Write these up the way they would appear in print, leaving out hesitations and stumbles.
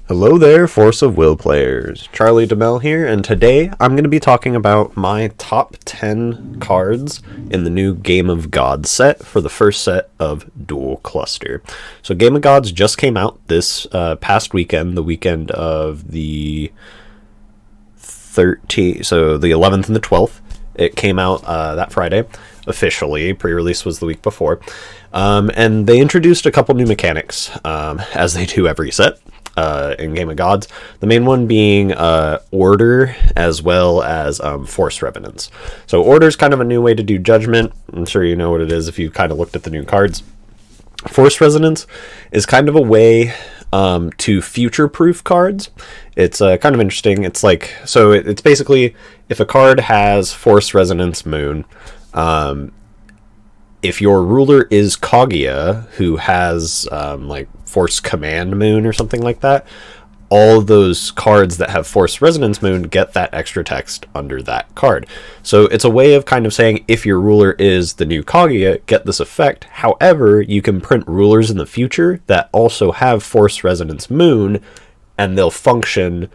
Hello there, Force of Will players. Charlie DeMel here, and today I'm going to be talking about my top 10 cards in the new Game of Gods set for the first set of Dual Cluster. So Game of Gods just came out this past weekend, the weekend of the 13th, so the 11th and the 12th. It came out that Friday, officially. Pre-release was the week before. And they introduced a couple new mechanics, as they do every set. In Game of Gods, the main one being Order as well as Force Revenants. So Order is kind of a new way to do Judgment. I'm sure you know what it is if you kind of looked at the new cards. Force Resonance is kind of a way to future-proof cards. It's kind of interesting. It's like, so it's basically if a card has Force Resonance Moon, if your ruler is Kaguya, who has like Force Command Moon or something like that, all of those cards that have Force Resonance Moon get that extra text under that card. So it's a way of kind of saying if your ruler is the new Kaguya, get this effect. However, you can print rulers in the future that also have Force Resonance Moon, and they'll function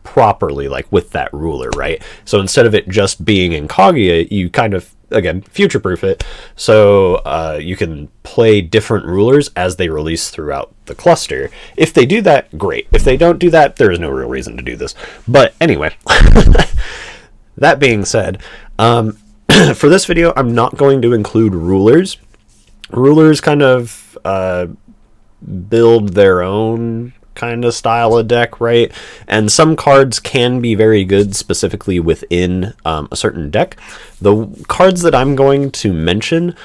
properly, like with that ruler, right? So instead of it just being in Kaguya, you kind of, again, future-proof it, so you can play different rulers as they release throughout the cluster. If they do that, great. If they don't do that, there is no real reason to do this. But anyway, that being said, for this video, I'm not going to include rulers. Rulers kind of build their own kind of style of deck, right? And some cards can be very good specifically within a certain deck. The cards that I'm going to mention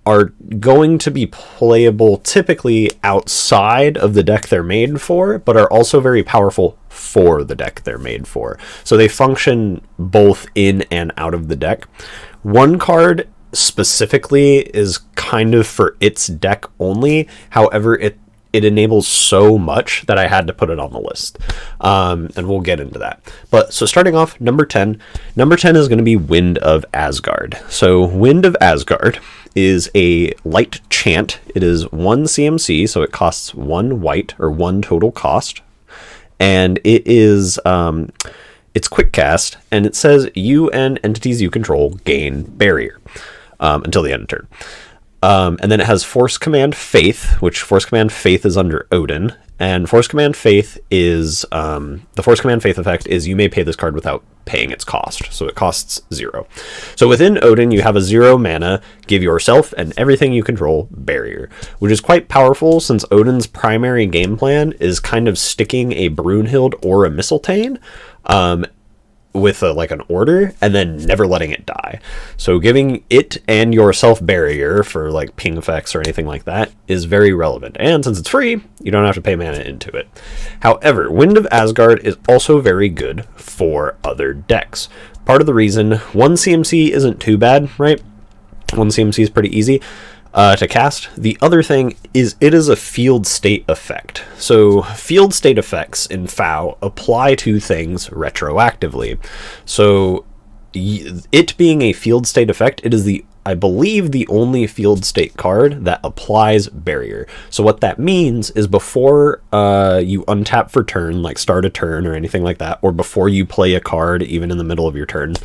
are going to be playable typically outside of the deck they're made for, but are also very powerful for the deck they're made for. So they function both in and out of the deck. One card specifically is kind of for its deck only. However, it enables so much that I had to put it on the list. And we'll get into that. But so starting off, number 10. Number 10 is going to be Wind of Asgard. So Wind of Asgard is a light chant. It is 1 CMC, so it costs 1 white, or 1 total cost. And it is it's quick cast, and it says you and entities you control gain barrier until the end of turn. And then it has Force Command Faith, which Force Command Faith is under Odin. And Force Command Faith is, the Force Command Faith effect is you may pay this card without paying its cost. So it costs 0. So within Odin, you have a 0 mana, give yourself and everything you control barrier, which is quite powerful since Odin's primary game plan is kind of sticking a Brunhild or a Mistletoe, with like an order and then never letting it die. So giving it and yourself barrier for like ping effects or anything like that is very relevant. And since it's free, you don't have to pay mana into it. However, Wind of Asgard is also very good for other decks. Part of the reason 1 CMC isn't too bad, right? 1 CMC is pretty easy to cast. The other thing is it is a field state effect. So field state effects in FAO apply to things retroactively. So it being a field state effect, it is I believe the only field state card that applies barrier. So what that means is before you untap for turn, like start a turn or anything like that, or before you play a card even in the middle of your turn,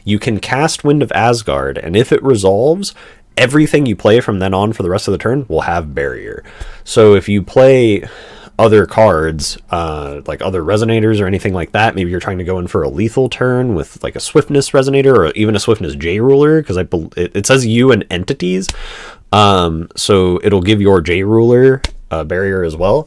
you can cast Wind of Asgard, and if it resolves, everything you play from then on for the rest of the turn will have barrier. So if you play other cards, like other resonators or anything like that, maybe you're trying to go in for a lethal turn with like a swiftness resonator or even a swiftness J ruler, because it says you and entities, so it'll give your J ruler a barrier as well.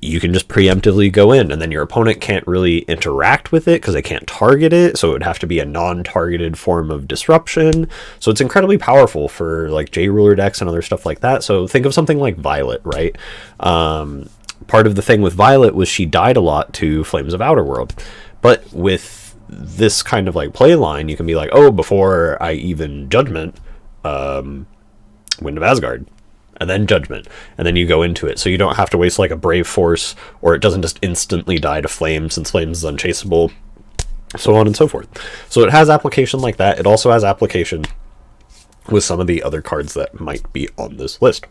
You can just preemptively go in, and then your opponent can't really interact with it because they can't target it, so it would have to be a non-targeted form of disruption. So it's incredibly powerful for like J-Ruler decks and other stuff like that. So think of something like Violet, right? Part of the thing with Violet was she died a lot to Flames of Outerworld. But with this kind of like play line, you can be like, oh, before I even Judgment, Wind of Asgard, and then Judgment, and then you go into it. So you don't have to waste like a Brave Force, or it doesn't just instantly die to Flame since Flames is unchaseable, so on and so forth. So it has application like that. It also has application with some of the other cards that might be on this list.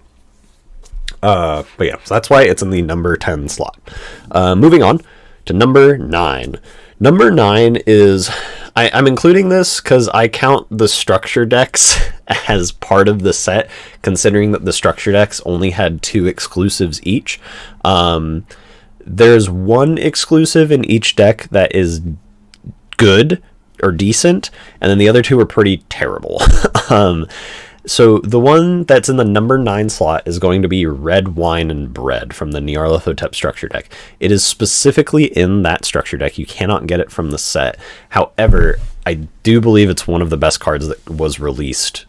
But yeah, so that's why it's in the number 10 slot. Moving on to number 9. Number 9 is... I'm including this because I count the structure decks as part of the set, considering that the structure decks only had 2 exclusives each. There's 1 exclusive in each deck that is good or decent, and then the other 2 are pretty terrible. So the one that's in the number 9 slot is going to be Red Wine and Bread from the Nyarlathotep structure deck. It is specifically in that structure deck. You cannot get it from the set. However, I do believe it's one of the best cards that was released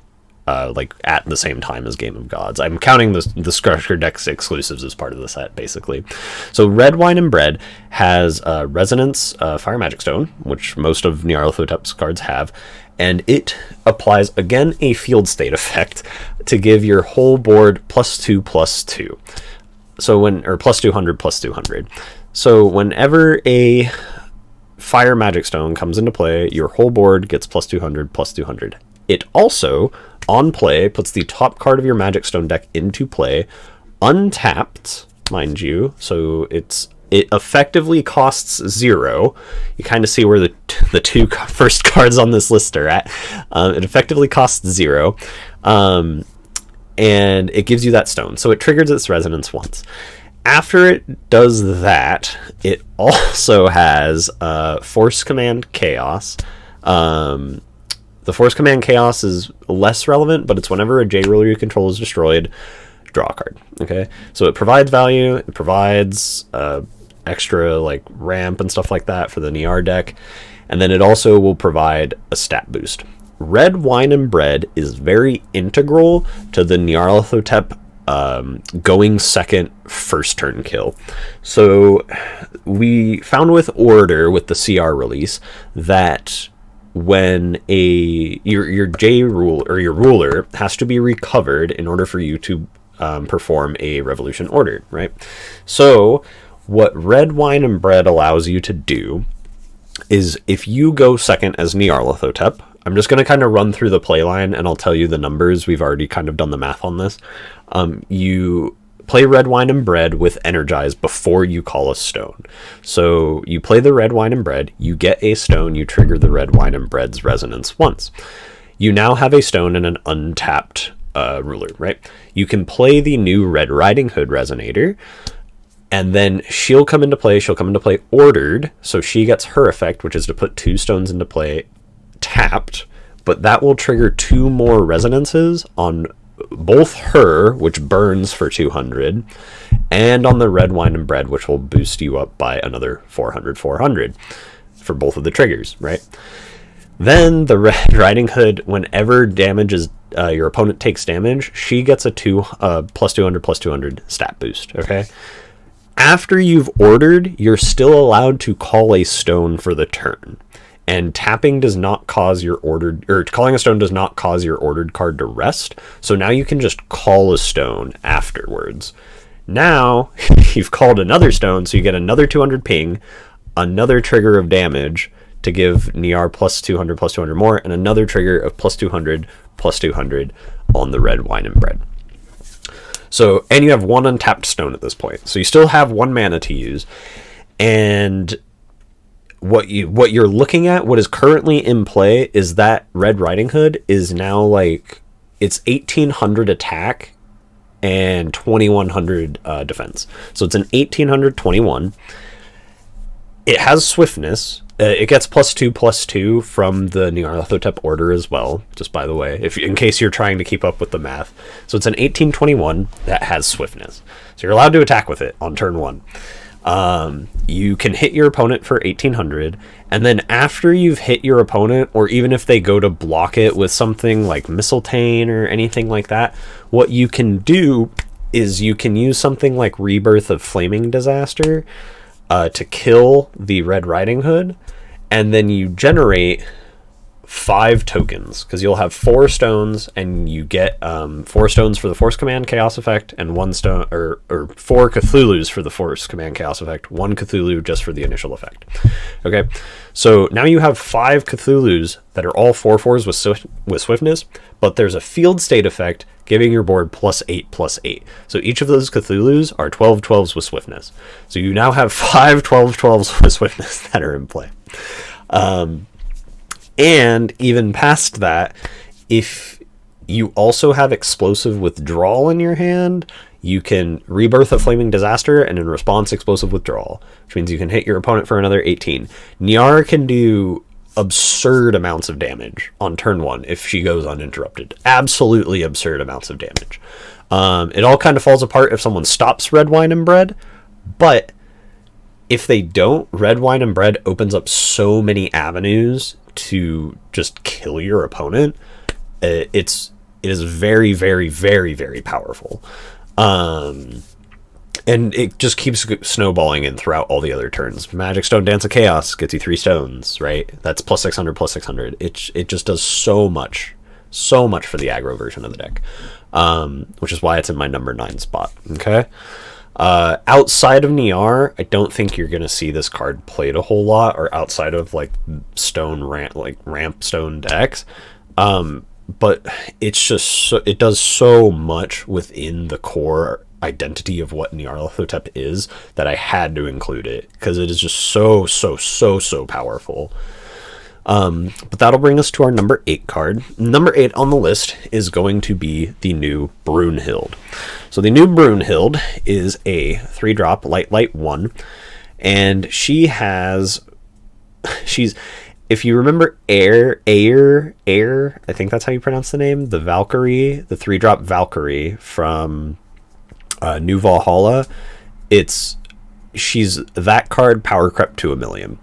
like at the same time as Game of Gods. I'm counting the structure deck's exclusives as part of the set, basically. So Red Wine and Bread has Resonance Fire Magic Stone, which most of Nyarlathotep's cards have, and it applies, again, a field state effect to give your whole board +2/+2. So or +200/+200. So whenever a Fire Magic Stone comes into play, your whole board gets +200/+200. It also, on play, puts the top card of your Magic Stone deck into play, untapped, mind you. So it effectively costs 0. You kind of see where the 2 first cards on this list are at. It effectively costs 0, and it gives you that stone. So it triggers its resonance once. After it does that, it also has Force Command Chaos. The Force Command Chaos is less relevant, but it's whenever a J ruler you control is destroyed, draw a card. Okay, so it provides value. It provides extra like ramp and stuff like that for the Nyar deck, and then it also will provide a stat boost. Red Wine and Bread is very integral to the Nyarlathotep going second first turn kill. So we found with Order, with the CR release, that when your J rule or your ruler has to be recovered in order for you to perform a revolution order, right? So what Red Wine and Bread allows you to do is, if you go second as Nyarlathotep, I'm just going to kind of run through the playline and I'll tell you the numbers. We've already kind of done the math on this. You play Red Wine and Bread with Energize before you call a stone. So you play the Red Wine and Bread, you get a stone, you trigger the Red Wine and Bread's resonance once. You now have a stone and an untapped ruler, right? You can play the new Red Riding Hood Resonator, and then she'll come into play. She'll come into play ordered, so she gets her effect, which is to put 2 stones into play tapped, but that will trigger 2 more resonances on both her, which burns for 200, and on the Red Wine and Bread, which will boost you up by another 400 for both of the triggers, right? Then the Red Riding Hood, whenever damage is your opponent takes damage, she gets a +200/+200 stat boost, okay? After you've ordered, you're still allowed to call a stone for the turn. And tapping does not cause your ordered, or calling a stone does not cause your ordered card to rest. So now you can just call a stone afterwards. Now you've called another stone, so you get another 200 ping, another trigger of damage to give Nyar +200/+200 more, and another trigger of +200/+200 on the Red Wine and Bread. So, and you have 1 untapped stone at this point. So you still have 1 mana to use. And what you're looking at, what is currently in play, is that Red Riding Hood is now like, it's 1800 attack and 2100 defense. So it's an 1821. It has swiftness. It gets +2/+2 from the Nyarlathotep order as well, just by the way, in case you're trying to keep up with the math. So it's an 1821 that has swiftness. So you're allowed to attack with it on turn 1. You can hit your opponent for 1800, and then after you've hit your opponent, or even if they go to block it with something like Mistletoe or anything like that, what you can do is you can use something like Rebirth of Flaming Disaster to kill the Red Riding Hood, and then you generate 5 tokens, because you'll have 4 stones, and you get 4 stones for the Force Command Chaos effect, and 1 stone, or 4 Cthulhu's for the Force Command Chaos effect, 1 Cthulhu just for the initial effect. Okay, so now you have 5 Cthulhu's that are all 4/4s with swiftness, but there's a field state effect giving your board +8/+8. So each of those Cthulhus are 12/12s with swiftness. So you now have 5 12/12s with swiftness that are in play. And even past that, if you also have explosive withdrawal in your hand, you can rebirth a flaming disaster and in response explosive withdrawal, which means you can hit your opponent for another 18. Niar can do absurd amounts of damage on turn 1 if she goes uninterrupted. Absolutely absurd amounts of damage. It all kind of falls apart if someone stops Red Wine and Bread, but if they don't, Red Wine and Bread opens up so many avenues to just kill your opponent. It is very, very, very, very powerful. And it just keeps snowballing in throughout all the other turns. Magic Stone Dance of Chaos gets you 3 stones, right? That's +600, +600. It just does so much for the aggro version of the deck, which is why it's in my number 9 spot. Okay. Outside of Niar, I don't think you're gonna see this card played a whole lot, or outside of like ramp stone decks. But it's just it does so much within the core identity of what Nyarlathotep is that I had to include it because it is just so powerful. But that'll bring us to our number 8 card. Number 8 on the list is going to be the new Brunhild. So the new Brunhild is a 3-drop light 1, and she's if you remember Air, I think that's how you pronounce the name, the Valkyrie, the 3-drop Valkyrie from New Valhalla, she's that card power crept to 1,000,000.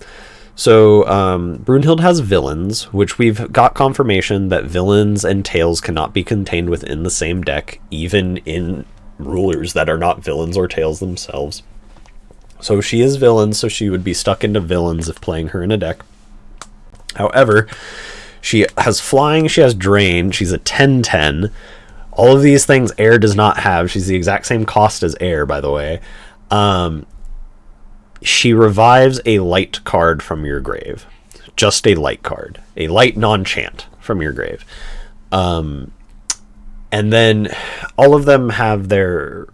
So Brunhild has villains, which we've got confirmation that villains and tails cannot be contained within the same deck, even in rulers that are not villains or tails themselves. So she is villains, so she would be stuck into villains if playing her in a deck. However, she has flying, she has drain, she's a 10/10. All of these things Air does not have. She's the exact same cost as Air, by the way. She revives a light card from your grave. Just a light card. A light non-chant from your grave. And then all of them have her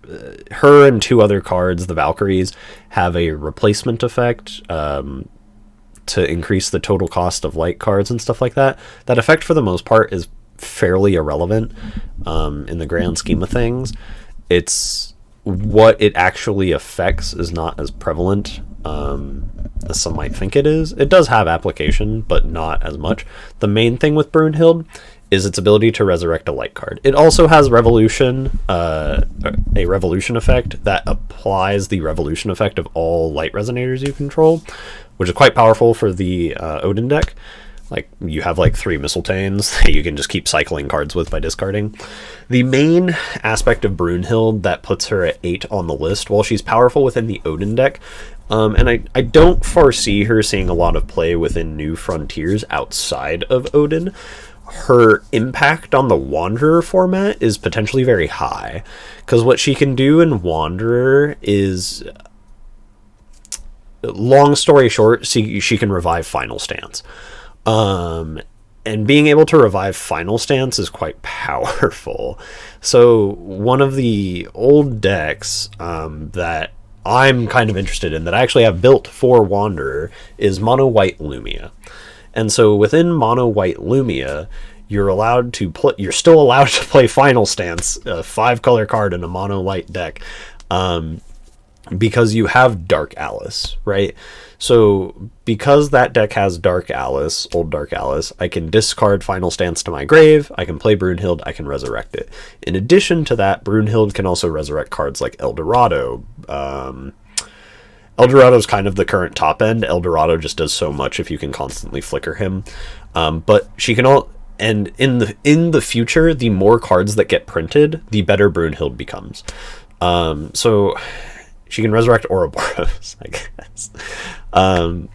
and 2 other cards, the Valkyries, have a replacement effect to increase the total cost of light cards and stuff like that. That effect, for the most part, is fairly irrelevant in the grand scheme of things. It's what it actually affects is not as prevalent as some might think it is. It does have application, but not as much. The main thing with Brunhild is its ability to resurrect a light card. It also has revolution, a revolution effect that applies the revolution effect of all light resonators you control, which is quite powerful for the Odin deck. Like, you have like 3 Mistletanes that you can just keep cycling cards with by discarding. The main aspect of Brunhild that puts her at 8 on the list, while she's powerful within the Odin deck, and I don't foresee her seeing a lot of play within New Frontiers outside of Odin, her impact on the Wanderer format is potentially very high. Because what she can do in Wanderer is, long story short, she can revive Final Stance. And being able to revive Final Stance is quite powerful. So one of the old decks that I'm kind of interested in, that I actually have built for Wanderer, is Mono White Lumia. And so within Mono White Lumia, you're still allowed to play Final Stance, a 5-color card in a Mono White deck, because you have Dark Alice, right? So because that deck has Dark Alice, old Dark Alice, I can discard Final Stance to my grave, I can play Brunhild, I can resurrect it. In addition to that, Brunhild can also resurrect cards like Eldorado. Eldorado's kind of the current top end. Eldorado just does so much if you can constantly flicker him. But she can all... And in the future, the more cards that get printed, the better Brunhild becomes. So she can resurrect Ouroboros, I guess. And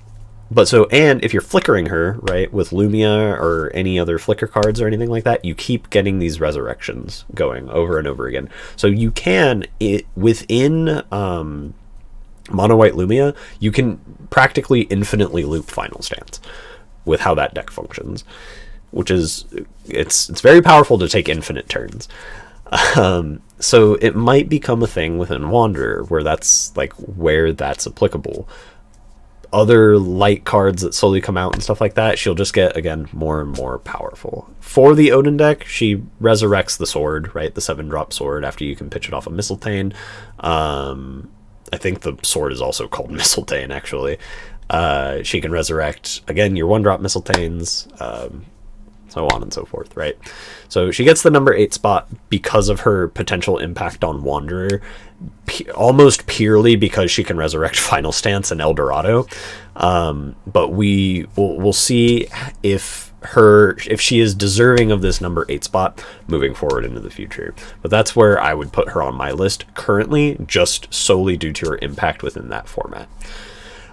if you're flickering her, right, with Lumia or any other flicker cards or anything like that, you keep getting these resurrections going over and over again. So you can, within Mono White Lumia, you can practically infinitely loop Final Stance with how that deck functions, which is, it's very powerful to take infinite turns. So it might become a thing within Wanderer where that's like where that's applicable. Other light cards that slowly come out and stuff like that, she'll just get, again, more and more powerful. For the Odin deck, she resurrects the sword, right? The 7-drop sword after you can pitch it off of Mistletoe. I think the sword is also called Mistletoe, actually. She can resurrect, again, your 1-drop Mistletoes, so on and so forth, right? So she gets the number 8 spot because of her potential impact on Wanderer, almost purely because she can resurrect Final Stance and Eldorado. But we'll see if she is deserving of this number 8 spot moving forward into the future. But that's where I would put her on my list currently, just solely due to her impact within that format.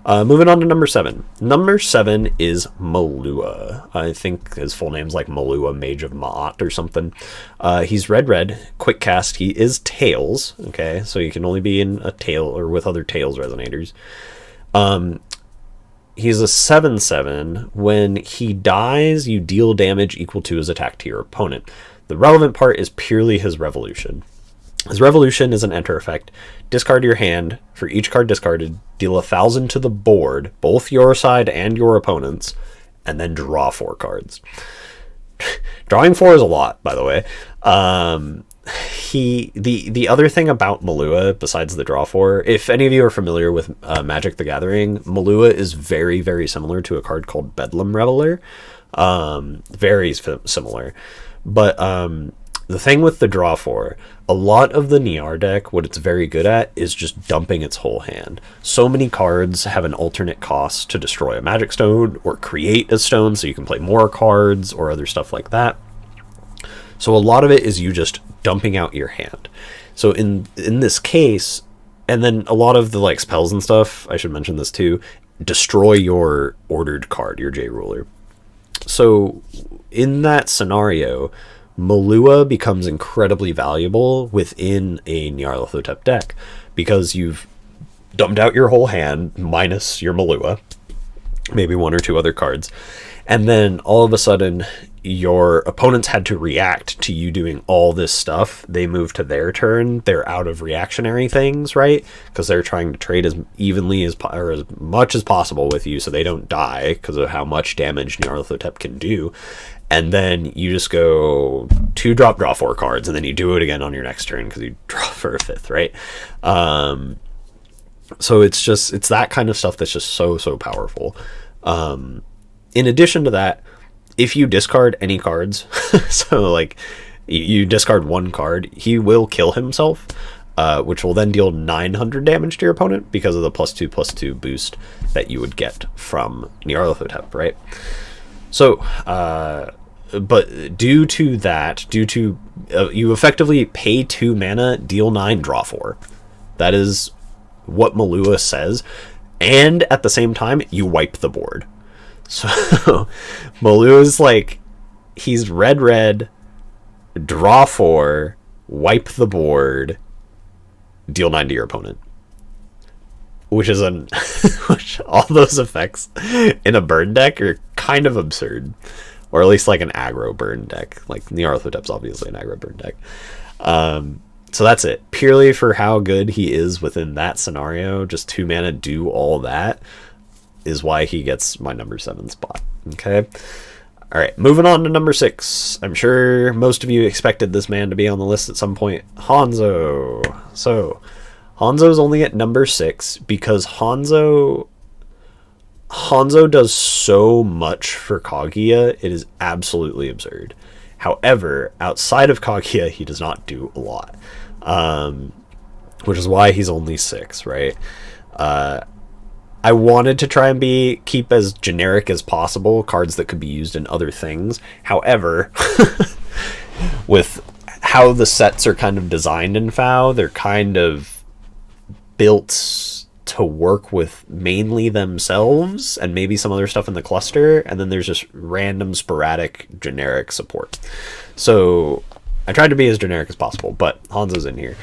Moving on to number 7. Number 7 is Malua. I think his full name's like Malua, Mage of Ma'at or something. He's red, quick cast. He is Tails, okay? So you can only be in a Tail or with other Tails resonators. He's a 7/7. When he dies, you deal damage equal to his attack to your opponent. The relevant part is purely his revolution. His revolution is an enter effect. Discard your hand. For each card discarded, deal 1,000 to the board, both your side and your opponent's, and then draw 4 cards. Drawing 4 is a lot, by the way. The other thing about Malua, besides the draw 4, if any of you are familiar with Magic the Gathering, Malua is very, very similar to a card called Bedlam Reveler. Very similar. But the thing with the draw 4, a lot of the Niar deck, what it's very good at is just dumping its whole hand. So many cards have an alternate cost to destroy a magic stone or create a stone so you can play more cards or other stuff like that. So a lot of it is you just dumping out your hand. So in this case, and then a lot of the like spells and stuff, I should mention this too, destroy your ordered card, your J-Ruler. So in that scenario, Malua becomes incredibly valuable within a Nyarlathotep deck because you've dumped out your whole hand minus your Malua, maybe 1 or 2 other cards, and then all of a sudden your opponents had to react to you doing all this stuff. They move to their turn. They're out of reactionary things, right? Because they're trying to trade as evenly or as much as possible with you so they don't die because of how much damage Nyarlathotep can do. And then you just go 2-drop, draw 4 cards, and then you do it again on your next turn because you draw for a 5th, right? So it's that kind of stuff that's just so powerful. In addition to that, if you discard any cards, so like you discard 1 card, he will kill himself, which will then deal 900 damage to your opponent because of the +2/+2 boost that you would get from Nyarlathotep, right? So, but due to that, you effectively pay 2 mana, deal 9, draw 4. That is what Malua says. And at the same time, you wipe the board. So, Malua's like, he's red, draw 4, wipe the board, deal 9 to your opponent. Which is which all those effects in a burn deck are kind of absurd, or at least like an aggro burn deck. Like Nyarlathotep's obviously an aggro burn deck. So that's it. Purely for how good he is within that scenario, just 2 mana do all that is why he gets my number 7 spot. Okay. All right, moving on to number 6. I'm sure most of you expected this man to be on the list at some point. Hanzo. So Hanzo's only at number 6 because Hanzo does so much for Kaguya, it is absolutely absurd. However, outside of Kaguya, he does not do a lot, which is why he's only 6, right? I wanted to try and keep as generic as possible, cards that could be used in other things. However, with how the sets are kind of designed in FAO, they're kind of built to work with mainly themselves and maybe some other stuff in the cluster, and then there's just random sporadic generic support. So I tried to be as generic as possible, but Hanzo's in here.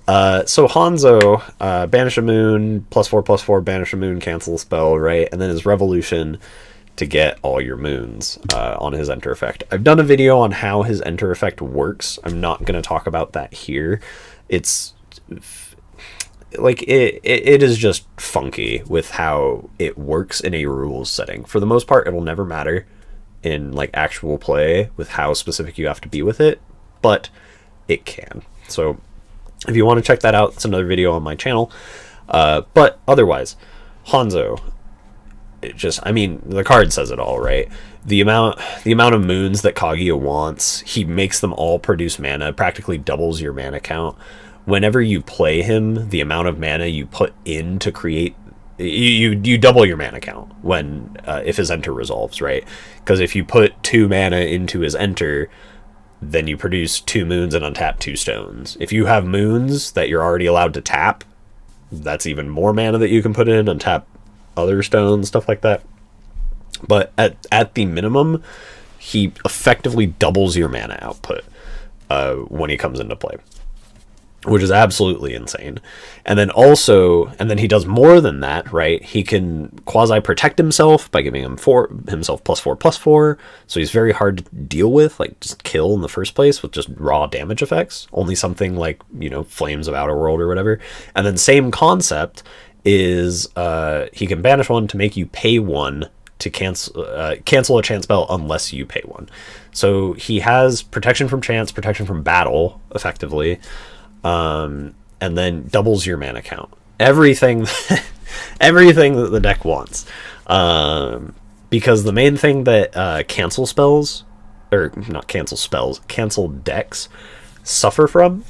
So Hanzo, Banish a Moon, +4/+4, Banish a Moon, cancel a spell, right? And then his Revolution, to get all your moons on his enter effect. I've done a video on how his enter effect works. I'm not going to talk about that here. It's like it is just funky with how it works in a rules setting. For the most part, it'll never matter in like actual play with how specific you have to be with it, but it can. So if you want to check that out, it's another video on my channel. But otherwise, Hanzo, it just, I mean, the card says it all, right? The amount of moons that Kaguya wants, he makes them all produce mana, practically doubles your mana count. Whenever you play him, the amount of mana you put in to create, you double your mana count when if his enter resolves, right? Because if you put 2 mana into his enter, then you produce 2 moons and untap 2 stones. If you have moons that you're already allowed to tap, that's even more mana that you can put in, untap other stones, stuff like that. But at the minimum, he effectively doubles your mana output when he comes into play, which is absolutely insane. And then he does more than that, right? He can quasi protect himself by giving himself +4/+4, so he's very hard to deal with, like just kill in the first place with just raw damage effects. Only something like, you know, Flames of Outer World or whatever. And then same concept is he can banish 1 to make you pay 1 to cancel a chance spell unless you pay 1. So he has protection from chance, protection from battle, effectively. And then doubles your mana count. Everything everything that the deck wants. Because the main thing that cancel decks suffer from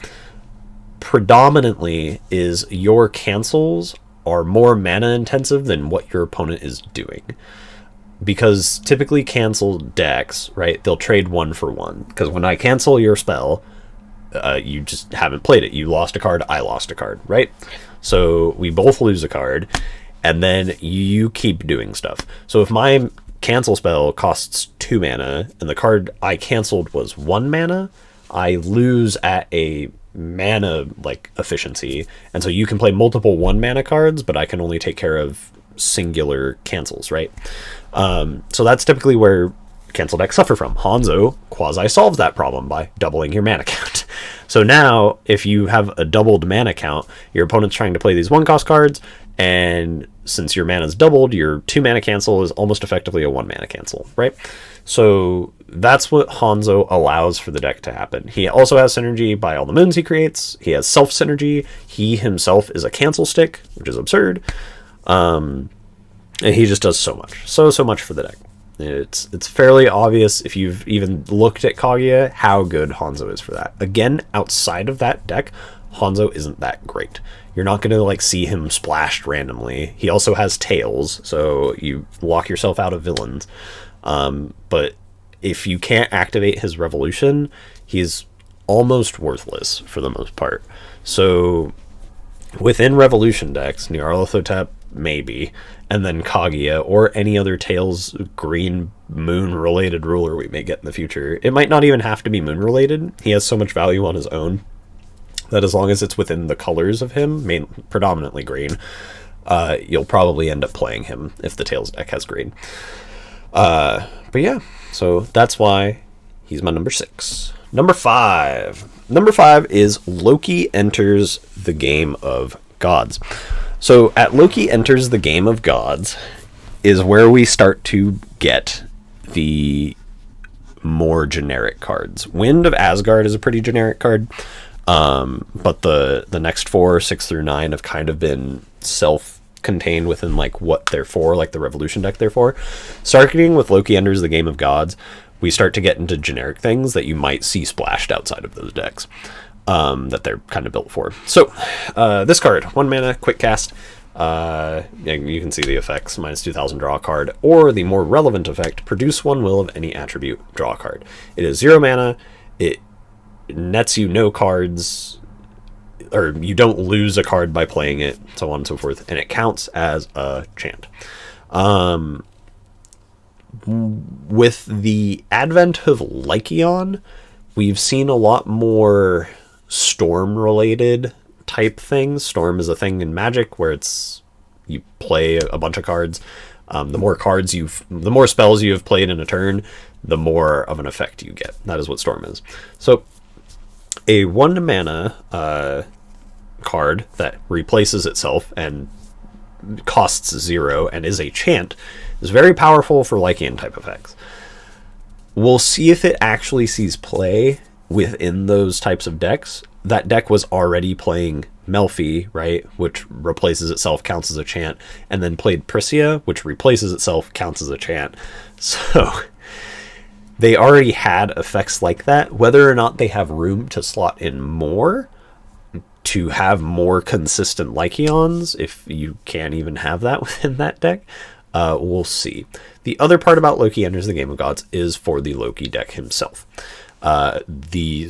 predominantly is your cancels are more mana intensive than what your opponent is doing. Because typically cancel decks, right, they'll trade 1 for 1. Because when I cancel your spell, you just haven't played it. You lost a card, I lost a card, right? So we both lose a card, and then you keep doing stuff. So if my cancel spell costs 2 mana, and the card I canceled was 1 mana, I lose at a mana like efficiency, and so you can play multiple 1 mana cards, but I can only take care of singular cancels, right? So that's typically where cancel decks suffer from. Hanzo quasi solves that problem by doubling your mana count. So now if you have a doubled mana count, your opponent's trying to play these 1-cost cards, and since your mana's doubled, your 2 mana cancel is almost effectively a 1 mana cancel, right? So that's what Hanzo allows for the deck to happen. He also has synergy by all the moons he creates. He has self synergy. He himself is a cancel stick, which is absurd. And he just does so much. So much for the deck. It's fairly obvious if you've even looked at Kaguya how good Hanzo is for that. Again, outside of that deck, Hanzo isn't that great. You're not going to like see him splashed randomly. He also has tails, so you lock yourself out of villains. But if you can't activate his revolution, he's almost worthless for the most part. So within revolution decks, Nyarlathotep maybe, and then Kaguya or any other Tails green moon related ruler we may get in the future. It might not even have to be moon related. He has so much value on his own that as long as it's within the colors of him, predominantly green, you'll probably end up playing him if the Tails deck has green. But yeah, so that's why he's my number 6. Number 5. Number 5 is Loki enters the game of gods. So at Loki enters the game of gods is where we start to get the more generic cards. Wind of Asgard is a pretty generic card, but the next 4, 6 through 9 have kind of been self-contained within like what they're for, like the Revolution deck they're for. Starting with Loki enters the game of gods, we start to get into generic things that you might see splashed outside of those decks. That they're kind of built for. So, this card, 1 mana, quick cast. You can see the effects, -2000, draw a card, or the more relevant effect, produce 1 will of any attribute, draw a card. It is 0 mana, it nets you no cards, or you don't lose a card by playing it, so on and so forth, and it counts as a chant. With the advent of Lycaon, we've seen a lot more storm related type things. Storm is a thing in Magic where you play a bunch of cards The more spells you have played in a turn, the more of an effect you get. That is what Storm is. So a 1 mana card that replaces itself and costs 0 and is a chant is very powerful for Lycan type effects. We'll see if it actually sees play within those types of decks. That deck was already playing Melfi, right, which replaces itself, counts as a chant, and then played Prisia, which replaces itself, counts as a chant. So they already had effects like that. Whether or not they have room to slot in more to have more consistent Lycaons, if you can even have that within that deck, we'll see. The other part about Loki Enters the Game of Gods is for the Loki deck himself. The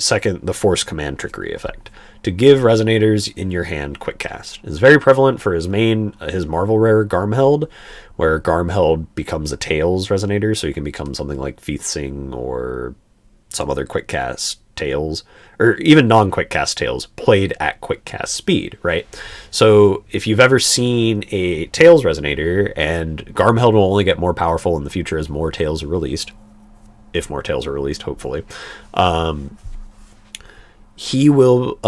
Force Command Trickery effect. To give Resonators in your hand quick cast is very prevalent for his Marvel Rare Garmheld, where Garmheld becomes a Tails Resonator, so you can become something like Feasing or some other quick cast Tails, or even non-quick cast Tails played at quick cast speed, right? So if you've ever seen a Tails Resonator, and Garmheld will only get more powerful in the future as more Tails are released, if more Tails are released, hopefully, he will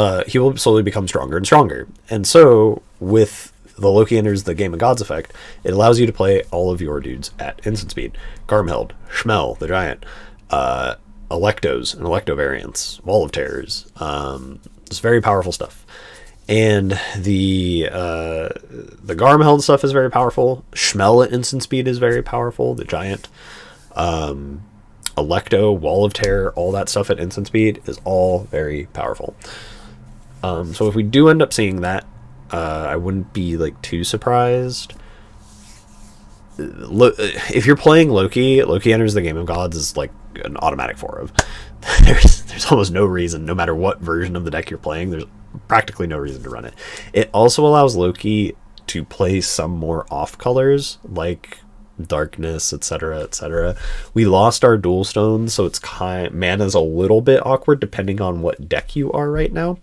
slowly become stronger and stronger. And so with the Loki Enters the Game of Gods effect, it allows you to play all of your dudes at instant speed. Garmheld, Schmel, the Giant, Electos and Electo variants, Wall of Terrors. It's very powerful stuff. And the Garmheld stuff is very powerful. Schmel at instant speed is very powerful. The Giant, Electo, Wall of Terror, all that stuff at instant speed is all very powerful. So if we do end up seeing that, I wouldn't be like too surprised. If you're playing Loki Enters the Game of Gods is like an automatic 4 of. There's almost no reason, no matter what version of the deck you're playing, there's practically no reason to run it. It also allows Loki to play some more off colors like darkness, etc., etc. We lost our dual stones, so it's mana's a little bit awkward depending on what deck you are right now.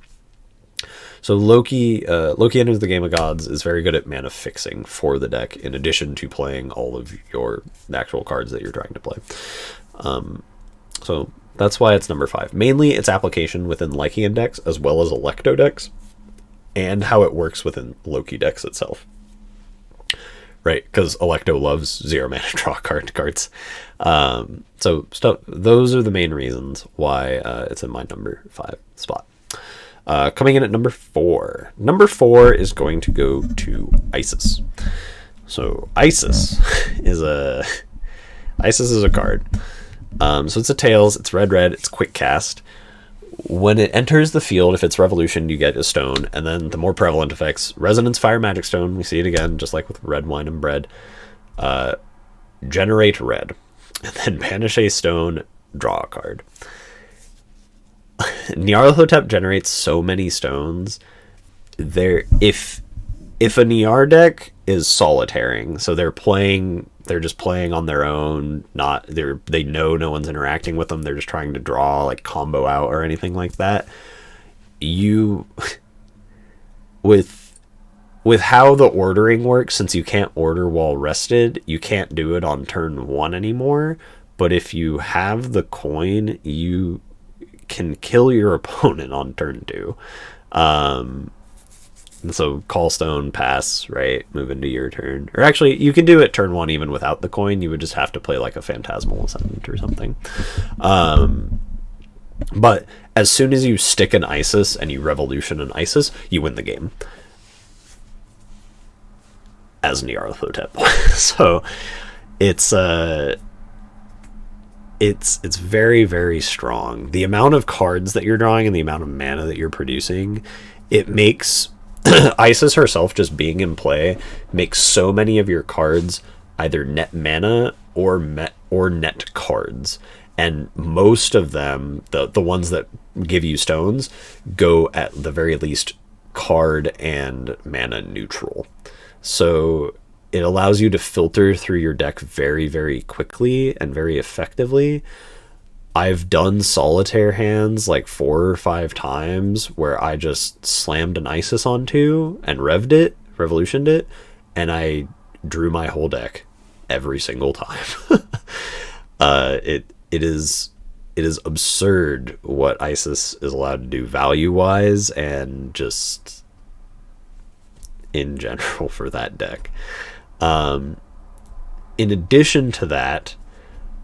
So Loki Enters the Game of Gods is very good at mana fixing for the deck, in addition to playing all of your actual cards that you're trying to play. So that's why it's number 5. Mainly its application within Lycan decks as well as Electo decks, and how it works within Loki decks itself. Right, because Electo loves 0 mana draw cards. Those are the main reasons why it's in my number 5 spot. Coming in at number 4. Number 4 is going to go to Isis. So Isis is a card. So it's a Tails, it's red, it's quick cast. When it enters the field, if it's Revolution, you get a stone, and then the more prevalent effects, Resonance Fire Magic Stone, we see it again, just like with Red Wine and Bread. Generate red, and then banish a stone, draw a card. Nyarlathotep generates so many stones. If a Niar deck is solitaring, so they're just playing on their own, they know no one's interacting with them, they're just trying to draw, like combo out or anything like that. You with how the ordering works, since you can't order while rested, you can't do it on turn 1 anymore. But if you have the coin, you can kill your opponent on turn 2. And so call stone, pass, right, move into your turn. Or actually, you can do it turn 1 even without the coin. You would just have to play like a Phantasmal Ascendant or something. But as soon as you stick an Isis and you Revolution an Isis, you win the game. As Nyarlathotep. So it's very, very strong. The amount of cards that you're drawing and the amount of mana that you're producing, it makes Isis herself just being in play makes so many of your cards either net mana or net cards. And most of them, the ones that give you stones, go at the very least card and mana neutral. So it allows you to filter through your deck very, very quickly and very effectively. I've done solitaire hands like 4 or 5 times where I just slammed an Isis onto and revolutioned it, and I drew my whole deck. every single time. It is absurd what Isis is allowed to do value wise and just in general for that deck. In addition to that,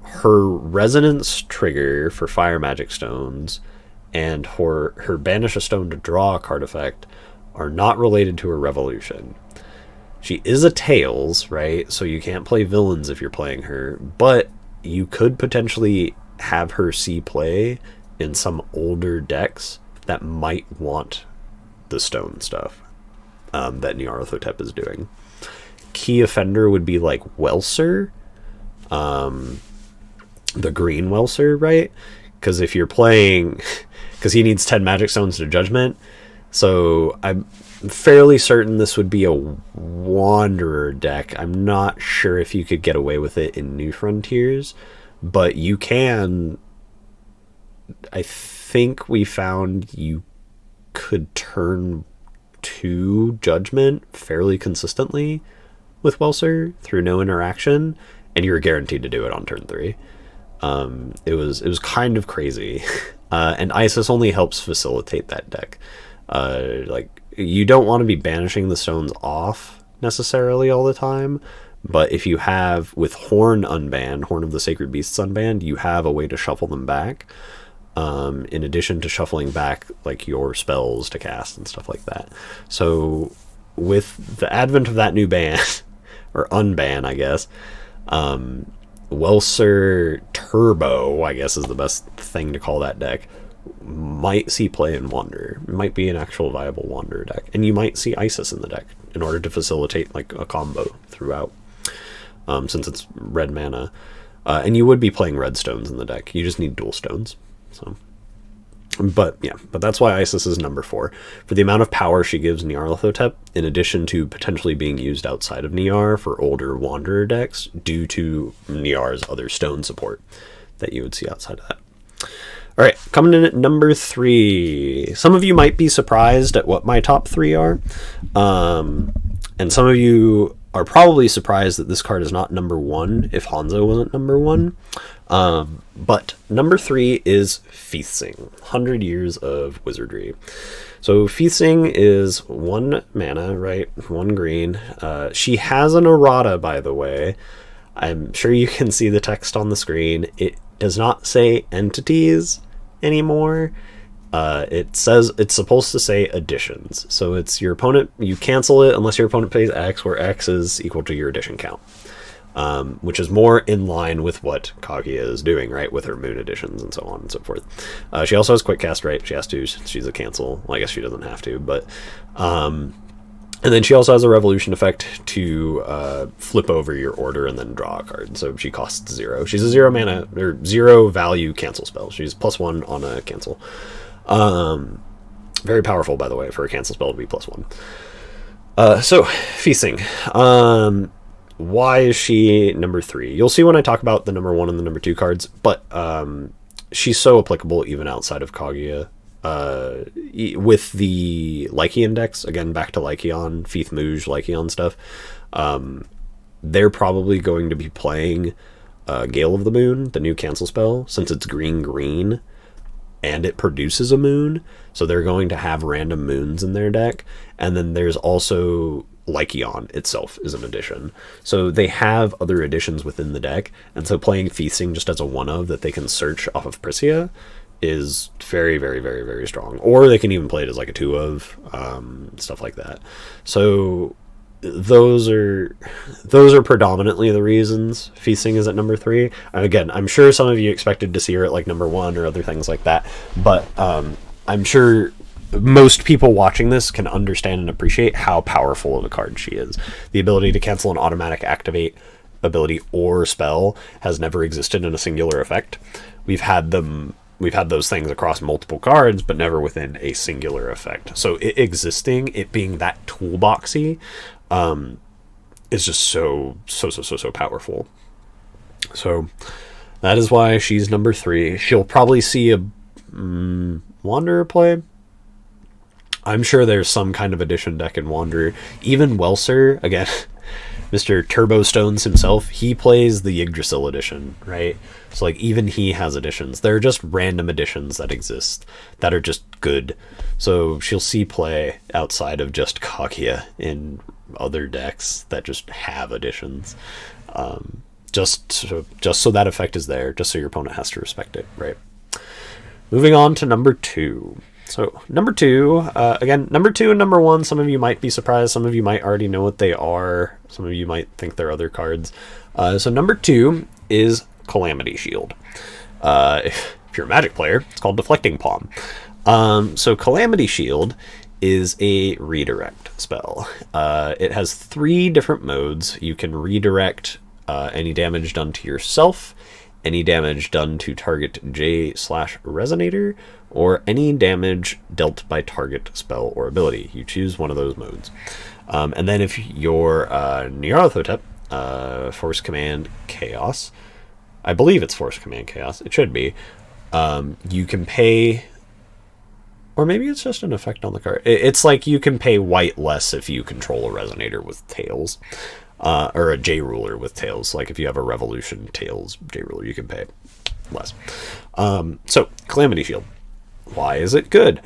her resonance trigger for fire magic stones and her banish a stone to draw a card effect are not related to her revolution. She is a Tails, right? So you can't play villains if you're playing her, but you could potentially have her see play in some older decks that might want the stone stuff that Nyarlathotep is doing. Key offender would be like Welser, the green Welser, right? Because if you're playing, because he needs 10 magic stones to judgment, so I'm fairly certain this would be a Wanderer deck. I'm not sure if you could get away with it in New Frontiers, but you can. I think we found you could turn 2 judgment fairly consistently with Welser through no interaction, and you're guaranteed to do it on turn 3. It was kind of crazy, and Isis only helps facilitate that deck. Like, you don't want to be banishing the stones off necessarily all the time, but if you have, with Horn unbanned, Horn of the Sacred Beasts unbanned, you have a way to shuffle them back, in addition to shuffling back like your spells to cast and stuff like that. So with the advent of that new ban, or unban, I guess, Welser Turbo, I guess is the best thing to call that deck, might see play in Wander. It might be an actual viable Wander deck, and you might see Isis in the deck in order to facilitate like a combo throughout, since it's red mana, and you would be playing red stones in the deck. You just need dual stones. So, but that's why Isis is number 4 for the amount of power she gives Nyarlathotep, in addition to potentially being used outside of Nyar for older Wanderer decks due to Nyar's other stone support that you would see outside of that. All right, coming in at number 3. Some of you might be surprised at what my top 3 are, and some of you are probably surprised that this card is not number 1 if Hanzo wasn't number 1. But number 3 is Feasing, 100 Years of Wizardry. So Feasing is 1 mana, right? 1 green. She has an errata, by the way. I'm sure you can see the text on the screen. It does not say entities anymore. It says it's supposed to say additions. So it's your opponent, you cancel it unless your opponent pays X, where X is equal to your addition count. Which is more in line with what Kaguya is doing, right, with her moon additions and so on and so forth. She also has quick cast, right? She has to. She's a cancel. Well, I guess she doesn't have to, but and then she also has a revolution effect to flip over your order and then draw a card. So she costs 0. She's a 0 mana or 0 value cancel spell. She's +1 on a cancel. Very powerful, by the way, for a cancel spell to be +1. So Feasing. Why is she number 3? You'll see when I talk about the number 1 and the number 2 cards, but she's so applicable even outside of Kaguya. With the Lycian decks, again, back to Lycian, Feith Muj, Lycian stuff, they're probably going to be playing Gale of the Moon, the new cancel spell, since it's green, and it produces a moon, so they're going to have random moons in their deck, and then there's also Lycian itself is an addition. So they have other additions within the deck, and so playing Feasting just as a one-of that they can search off of Prisia is very, very, very, very strong. Or they can even play it as like a 2-of, stuff like that. So those are predominantly the reasons Feasting is at number 3. And again, I'm sure some of you expected to see her at like number 1 or other things like that, but I'm sure most people watching this can understand and appreciate how powerful of a card she is. The ability to cancel an automatic activate ability or spell has never existed in a singular effect. We've had those things across multiple cards, but never within a singular effect. So it existing, it being that toolboxy, is just so powerful. So that is why she's number 3. She'll probably see a Wanderer play. I'm sure there's some kind of addition deck in Wanderer. Even Welser, again, Mr. Turbo Stones himself, he plays the Yggdrasil edition, right? So like even he has editions. They're just random editions that exist that are just good. So she'll see play outside of just Kaguya in other decks that just have editions. Just so that effect is there, just so your opponent has to respect it, right? Moving on to number 2. So number 2, again, number 2 and number 1, some of you might be surprised, some of you might already know what they are, some of you might think they're other cards. So number 2 is Calamity Shield. If you're a Magic player, it's called Deflecting Palm. So Calamity Shield is a redirect spell. It has 3 different modes. You can redirect any damage done to yourself, any damage done to target J/Resonator, or any damage dealt by target spell or ability. You choose one of those modes. And then if you're Nyarlathotep, Force Command Chaos, I believe it's Force Command Chaos, it should be, you can pay, or maybe it's just an effect on the card. It's like you can pay white less if you control a Resonator with tails. Or a J-Ruler with tails. Like if you have a Revolution Tails J-Ruler, you can pay less. So, Calamity Shield. Why is it good?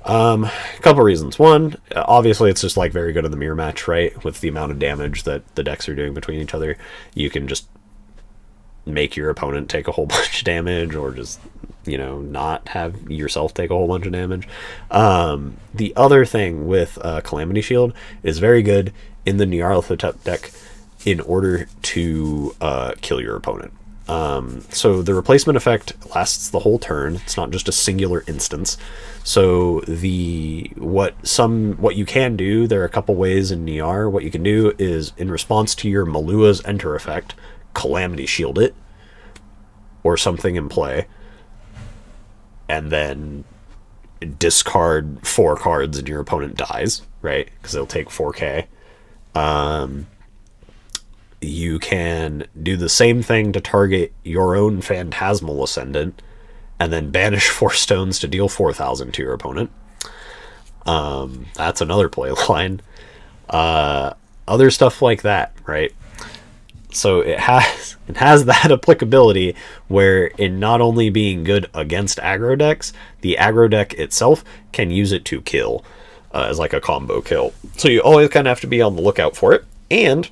A couple reasons. One, obviously it's just like very good in the mirror match, right? With the amount of damage that the decks are doing between each other, you can just make your opponent take a whole bunch of damage, or just, you know, not have yourself take a whole bunch of damage. The other thing with Calamity Shield is very good in the Nyarlathotep deck in order to kill your opponent. So the replacement effect lasts the whole turn. It's not just a singular instance. So what you can do, there are a couple ways in Nyar. What you can do is, in response to your Malua's enter effect, Calamity Shield it, or something in play, and then discard 4 cards and your opponent dies, right? Because they'll take 4k. You can do the same thing to target your own Phantasmal Ascendant, and then banish 4 stones to deal 4,000 to your opponent. That's another play line. Other stuff like that, right? So it has that applicability where, in not only being good against aggro decks, the aggro deck itself can use it to kill as like a combo kill. So you always kind of have to be on the lookout for it. And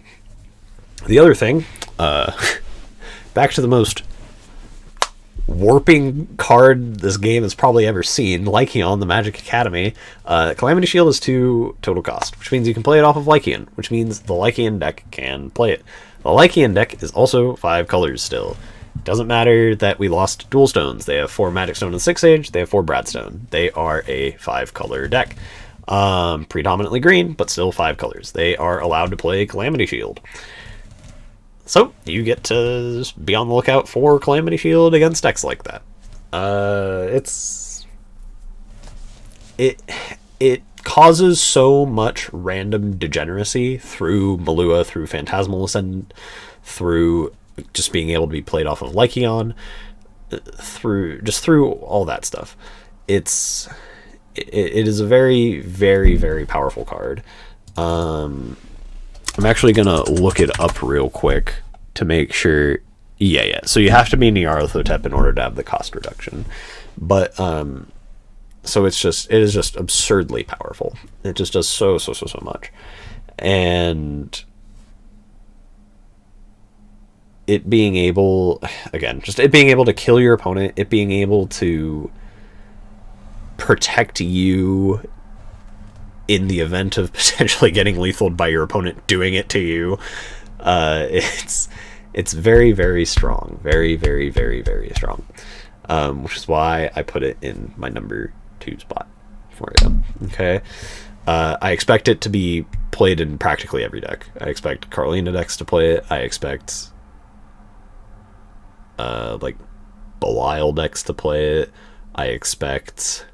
the other thing, back to the most warping card this game has probably ever seen, Lycion, the Magic Academy. Calamity Shield is 2 total cost, which means you can play it off of Lycion, which means the Lycion deck can play it. The Lycion deck is also 5 colors still. Doesn't matter that we lost Dual Stones. They have 4 Magic Stone and 6 Age. They have 4 Bradstone. They are a 5-color deck. Predominantly green, but still 5 colors. They are allowed to play Calamity Shield. So you get to be on the lookout for Calamity Shield against decks like that. It causes so much random degeneracy through Malua, through Phantasmal Ascendant, through just being able to be played off of Lycion, through all that stuff. It is a very, very, very powerful card. I'm actually gonna look it up real quick to make sure. Yeah. So you have to be Nyarlathotep in order to have the cost reduction, but so it is just absurdly powerful. It just does so much, and it being able, again, just it being able to kill your opponent, it being able to protect you in the event of potentially getting lethaled by your opponent doing it to you. It's very, very strong. Very, very, very, very strong. Which is why I put it in my number 2 spot for you. Okay. I expect it to be played in practically every deck. I expect Carlina decks to play it. I expect like Belial decks to play it. I expect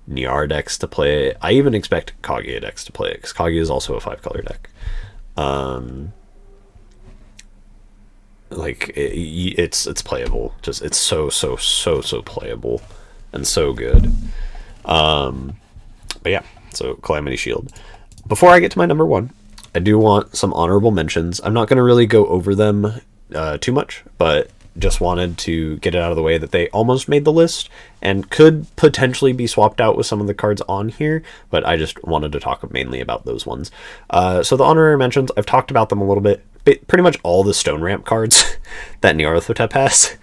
Nyar decks to play it. I even expect Kaguya decks to play it, because Kaguya is also a 5-color deck. Like it's playable. Just it's so playable and so good. But yeah, so Calamity Shield. Before I get to my number 1, I do want some honorable mentions. I'm not going to really go over them too much, but just wanted to get it out of the way that they almost made the list and could potentially be swapped out with some of the cards on here, but I just wanted to talk mainly about those ones. So the honorary mentions, I've talked about them a little bit. Pretty much all the Stone Ramp cards that Nyarlathotep has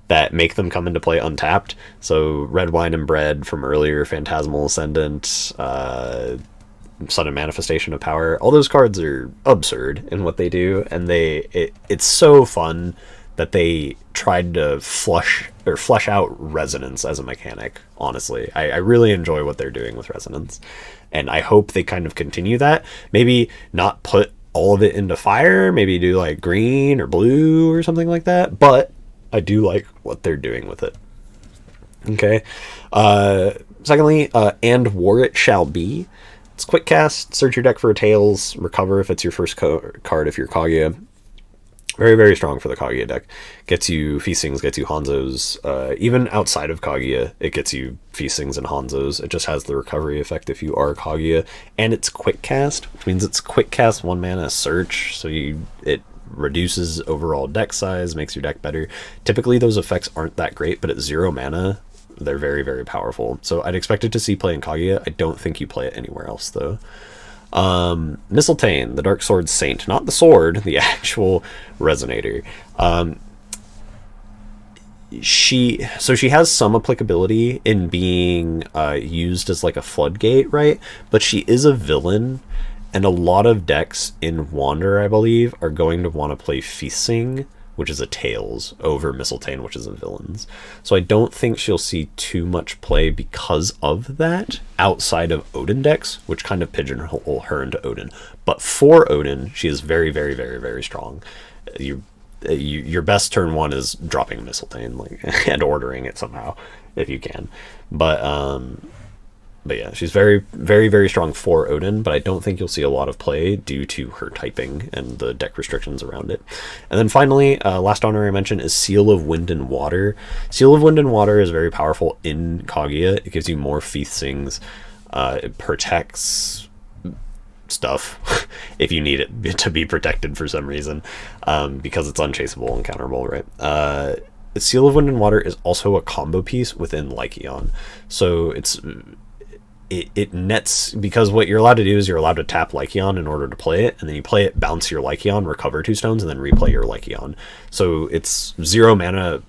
that make them come into play untapped. So Red Wine and Bread from earlier, Phantasmal Ascendant, Sudden Manifestation of Power. All those cards are absurd in what they do, and it's so fun that they tried to flesh out Resonance as a mechanic. Honestly, I really enjoy what they're doing with Resonance, and I hope they kind of continue that. Maybe not put all of it into fire, maybe do like green or blue or something like that, but I do like what they're doing with it. Okay. Secondly, And War It Shall Be. It's quick cast, search your deck for tails, recover if it's your first card if you're Kaguya. Very, very strong for the Kaguya deck. Gets you Feastings, gets you Hanzos. Even outside of Kaguya, it gets you Feastings and Hanzos. It just has the recovery effect if you are Kaguya. And it's quick cast, which means it's quick cast 1 mana search. So it reduces overall deck size, makes your deck better. Typically those effects aren't that great, but at 0 mana, they're very, very powerful. So I'd expect it to see play in Kaguya. I don't think you play it anywhere else though. Mistletoe, the Dark Sword Saint, not the sword, the actual resonator. She has some applicability in being used as like a floodgate, right? But she is a villain, and a lot of decks in Wander, I believe, are going to want to play Feasing, which is a tails, over Mistletoe, which is a villains. So I don't think she'll see too much play because of that outside of Odin decks, which kind of pigeonhole her into Odin. But for Odin, she is very, very, very, very strong. Your best turn 1 is dropping Mistletoe and ordering it somehow if you can. But yeah, she's very, very, very strong for Odin, but I don't think you'll see a lot of play due to her typing and the deck restrictions around it. And then finally, last honorary mention is Seal of Wind and Water. Seal of Wind and Water is very powerful in Kaguya. It gives you more Feastings. It protects stuff if you need it to be protected for some reason, because it's unchaseable and counterable, right? Seal of Wind and Water is also a combo piece within Lycion. So it nets, because what you're allowed to do is you're allowed to tap Lycion in order to play it, and then you play it, bounce your Lycion, recover 2 stones, and then replay your Lycion. So it's 0 mana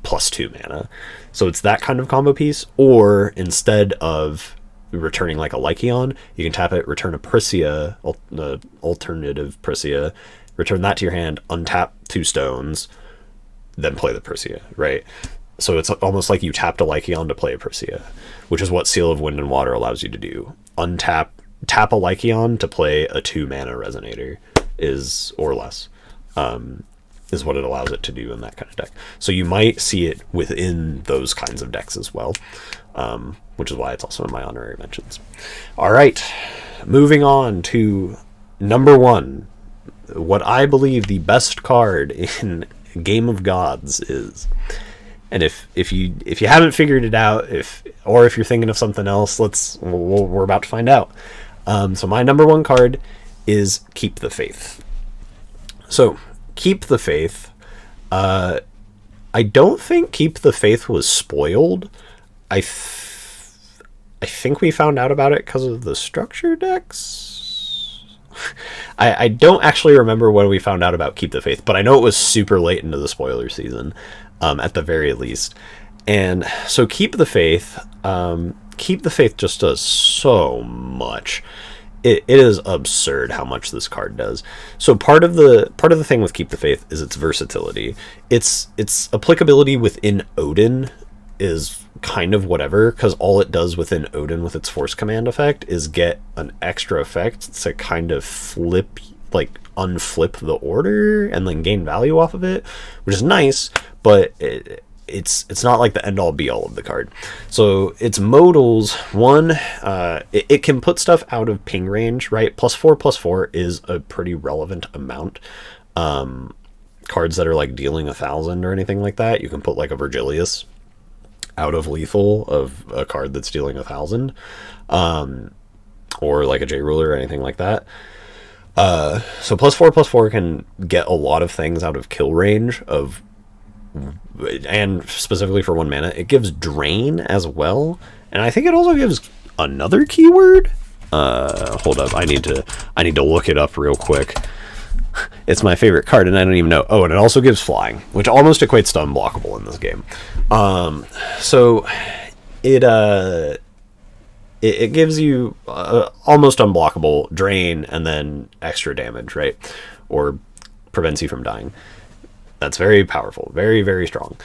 plus 2 mana. So it's that kind of combo piece, or instead of returning like a Lycion, you can tap it, return a Prisya, alternative Prisya, return that to your hand, untap 2 stones, then play the Prisya, right? So it's almost like you tapped a Lycion to play a Prisya, which is what Seal of Wind and Water allows you to do. Tap a Lycion to play a 2 mana Resonator or less, is what it allows it to do in that kind of deck. So you might see it within those kinds of decks as well, which is why it's also in my honorary mentions. All right, moving on to number 1, what I believe the best card in Game of Gods is. And if you haven't figured it out, or if you're thinking of something else, we're about to find out. So my number 1 card is Keep the Faith. So Keep the Faith. I don't think Keep the Faith was spoiled. I think we found out about it because of the structure decks. I don't actually remember when we found out about Keep the Faith, but I know it was super late into the spoiler season. At the very least. And so Keep the Faith just does so much. It is absurd how much this card does. So part of the thing with Keep the Faith is its versatility. Its applicability within Odin is kind of whatever, because all it does within Odin with its Force Command effect is get an extra effect to kind of unflip the order and then gain value off of it, which is nice, but it's not like the end all be all of the card. So its modals, one, it can put stuff out of ping range, right? +4/+4 is a pretty relevant amount. Cards that are like dealing 1,000 or anything like that, you can put like a Virgilius out of lethal of a card that's dealing 1,000, or like a J Ruler or anything like that. So +4/+4 can get a lot of things out of kill range of, and specifically for 1 mana, it gives drain as well, and I think it also gives another keyword. Hold up, I need to look it up real quick. It's my favorite card, and I don't even know. Oh, and it also gives flying, which almost equates to unblockable in this game. So it gives you almost unblockable drain and then extra damage, right? Or prevents you from dying. That's very powerful, very, very strong.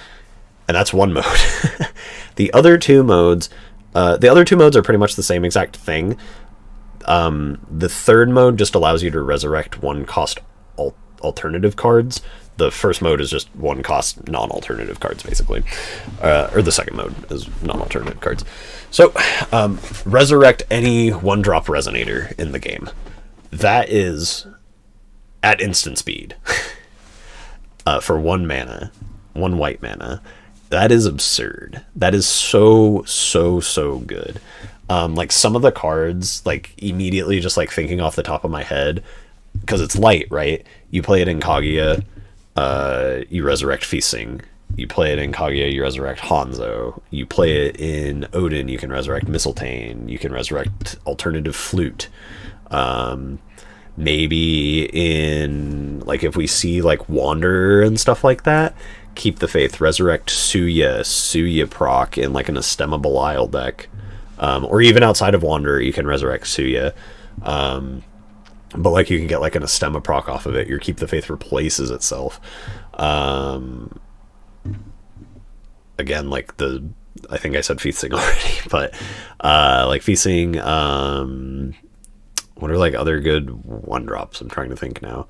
And that's one mode. The other two modes are pretty much the same exact thing. The third mode just allows you to resurrect 1-cost alternative cards. The first mode is just 1-cost non-alternative cards, basically. Or the second mode is non-alternative cards. So, resurrect any 1-drop resonator in the game. That is at instant speed. For 1 mana, 1 white mana. That is absurd. That is so, so, so good. Like, some of the cards, like, immediately just, like, thinking off the top of my head, because it's light, right? You play it in Kaguya, you resurrect Feasing. You play it in Kaguya, you resurrect Hanzo. You play it in Odin, you can resurrect Mistletoe. You can resurrect Alternative Flute. Maybe in, like, if we see, like, Wanderer and stuff like that, Keep the Faith, resurrect Suya proc in, like, an Astema Belial deck. Or even outside of Wanderer, you can resurrect Suya. But, like, you can get, like, an Astema proc off of it. Your Keep the Faith replaces itself. Again, like, I think I said Feasting already, but, like, Feasting, what are, like, other good 1-drops? I'm trying to think now.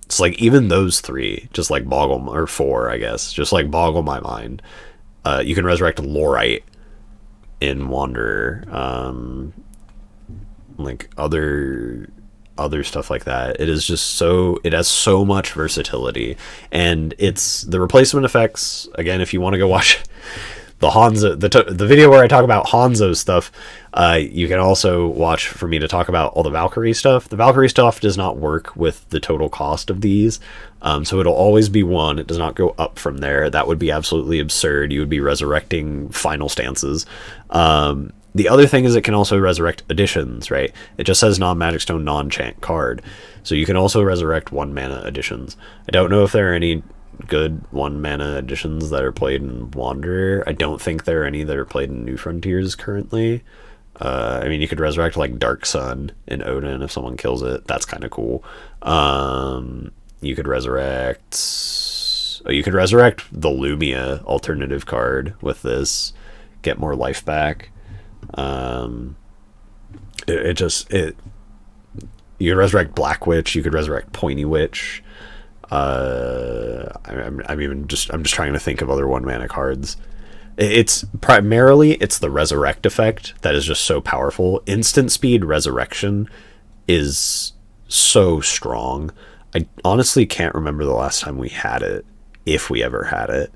It's, like, even those 3, just, like, boggle, or 4, I guess, just, like, boggle my mind. You can resurrect Lorite in Wanderer. Like, other stuff like that. It is just it has so much versatility, and it's the replacement effects. Again, if you want to go watch the Hanzo, the video where I talk about Hanzo stuff, you can also watch for me to talk about all the Valkyrie stuff. The Valkyrie stuff does not work with the total cost of these, so it'll always be 1. It does not go up from there. That would be absolutely absurd. You would be resurrecting final stances. The other thing is it can also resurrect additions, right? It just says non-magic stone, non-chant card. So you can also resurrect 1 mana additions. I don't know if there are any good 1 mana additions that are played in Wanderer. I don't think there are any that are played in New Frontiers currently. I mean, you could resurrect, like, Dark Sun in Odin if someone kills it. That's kind of cool. You could resurrect the Lumia alternative card with this. Get more life back. You could resurrect Black Witch, you could resurrect Pointy Witch. I'm just trying to think of other 1 mana cards. It's primarily the resurrect effect that is just so powerful. Instant speed resurrection is so strong. I honestly can't remember the last time we had it, if we ever had it.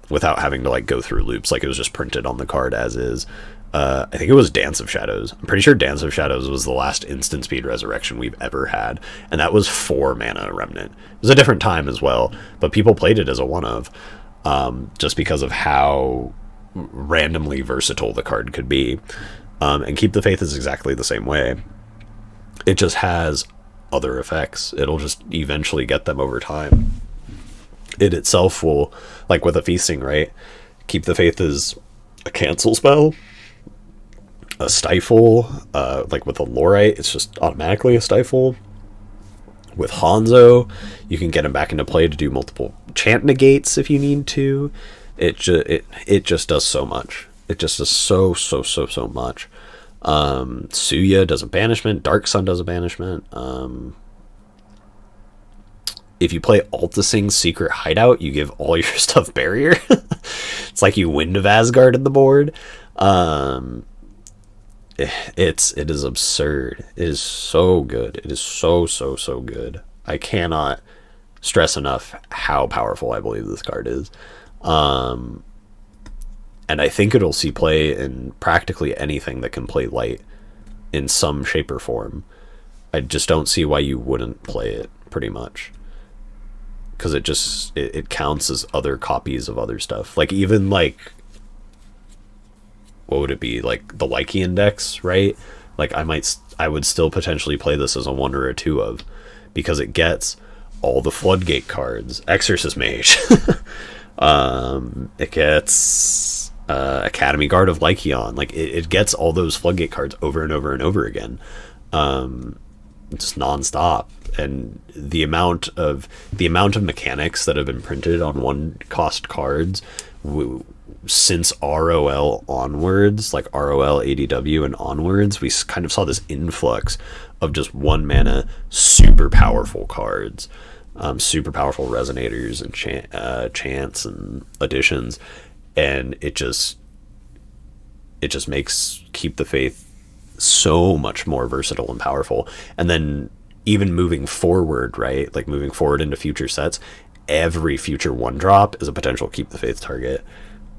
Without having to, like, go through loops. Like, it was just printed on the card as is. I think it was Dance of Shadows. I'm pretty sure Dance of Shadows was the last instant speed resurrection we've ever had, and that was 4 mana Remnant. It was a different time as well, but people played it as a 1-of, just because of how randomly versatile the card could be. And Keep the Faith is exactly the same way. It just has other effects. It'll just eventually get them over time. It itself will, like with a Feasting, right? Keep the Faith is a cancel spell, a stifle, like with a Lorite, it's just automatically a stifle. With Hanzo, you can get him back into play to do multiple chant negates if you need to. It just does so much. It just does so much. Suya does a banishment. Dark Sun does a banishment. If you play Altising's Secret Hideout, you give all your stuff barrier. It's like you Wind of Asgard in the board. It is absurd. It is so good. It is so good. I cannot stress enough how powerful I believe this card is. And I think it'll see play in practically anything that can play light in some shape or form. I just don't see why you wouldn't play it, pretty much. Because it counts as other copies of other stuff. Like, even, like, what would it be? Like, the Lycian decks, right? Like, I would still potentially play this as a 1 or a 2 of. Because it gets all the Floodgate cards. Exorcist Mage. It gets Academy Guard of Lycian. Like, it gets all those Floodgate cards over and over and over again. Just nonstop. And the amount of mechanics that have been printed on 1-cost cards since ROL onwards, like ROL, ADW, and onwards, we kind of saw this influx of just 1 mana super powerful cards, super powerful resonators and chants and additions, and it just makes Keep the Faith so much more versatile and powerful. And then even moving forward, right, like moving forward into future sets, every future 1-drop is a potential Keep the Faith target.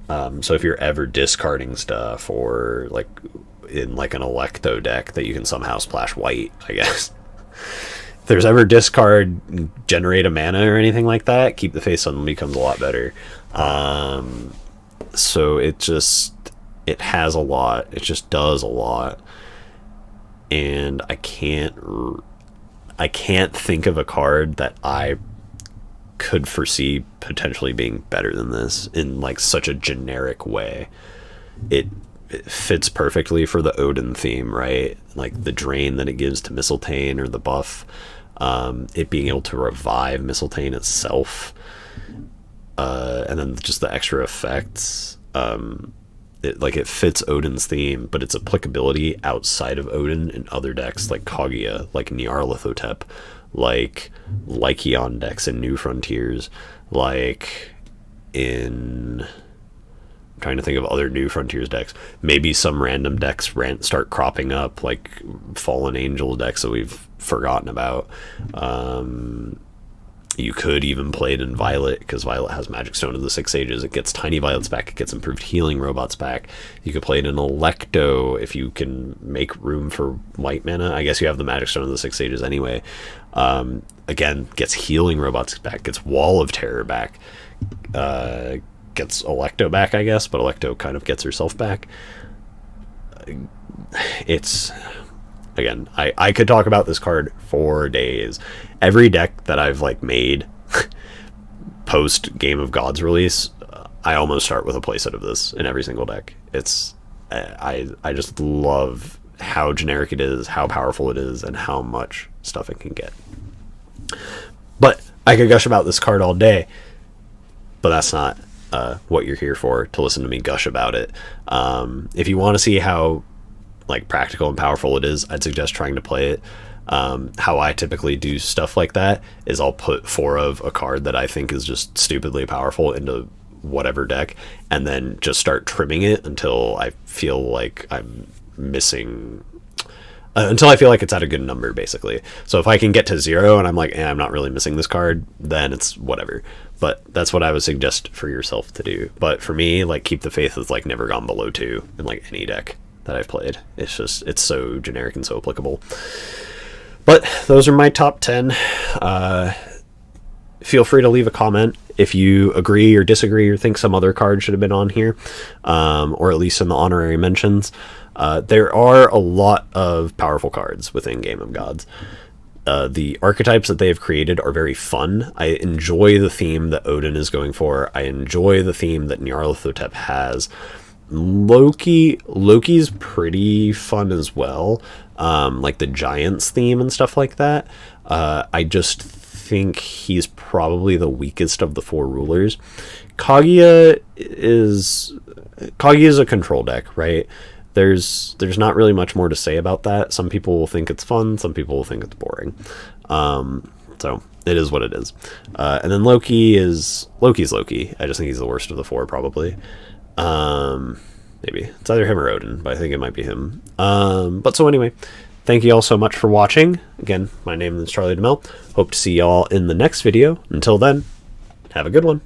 So if you're ever discarding stuff, or like in like an Electo deck that you can somehow splash white, I guess, if there's ever discard, generate a mana or anything like that, Keep the Faith suddenly becomes a lot better. So it has a lot. It just does a lot. And I can't think of a card that I could foresee potentially being better than this in like such a generic way. It fits perfectly for the Odin theme, right? Like the drain that it gives to Mistletoe, or the buff, it being able to revive Mistletoe itself, and then just the extra effects. It fits Odin's theme, but its applicability outside of Odin in other decks like Kaguya, like Nyarlathotep, like Lycian decks in New Frontiers, like in... I'm trying to think of other New Frontiers decks. Maybe some random decks start cropping up, like Fallen Angel decks that we've forgotten about. You could even play it in Violet, because Violet has Magic Stone of the 6 Ages. It gets Tiny Violets back. It gets improved healing robots back. You could play it in Electo if you can make room for white mana. I guess you have the Magic Stone of the 6 Ages anyway. Again, gets healing robots back. Gets Wall of Terror back. Gets Electo back, I guess, but Electo kind of gets herself back. It's... Again, I could talk about this card for days. Every deck that I've like made post Game of Gods release, I almost start with a playset of this in every single deck. It's I just love how generic it is, how powerful it is, and how much stuff it can get. But I could gush about this card all day, but that's not what you're here for, to listen to me gush about it. If you want to see how like practical and powerful it is, I'd suggest trying to play it. How I typically do stuff like that is I'll put 4 of a card that I think is just stupidly powerful into whatever deck, and then just start trimming it until I feel like I'm missing, until I feel like it's at a good number, basically. So if I can get to 0 and I'm like, I'm not really missing this card, then it's whatever. But that's what I would suggest for yourself to do. But for me, like, Keep the Faith has like never gone below 2 in like any deck that I've played. It's so generic and so applicable. But those are my top 10. Feel free to leave a comment if you agree or disagree or think some other card should have been on here, or at least in the honorary mentions. There are a lot of powerful cards within Game of Gods. The archetypes that they have created are very fun. I enjoy the theme that Odin is going for. I enjoy the theme that Nyarlathotep has. Loki's pretty fun as well, like the Giants theme and stuff like that. I just think he's probably the weakest of the 4 rulers. Kaguya is a control deck, right? There's not really much more to say about that. Some people will think it's fun, some people will think it's boring. So it is what it is. And then Loki's Loki. I just think he's the worst of the 4, probably. Maybe it's either him or Odin, but I think it might be him. But so anyway, thank you all so much for watching. Again, my name is Charlie DeMel. Hope to see y'all in the next video. Until then, have a good one.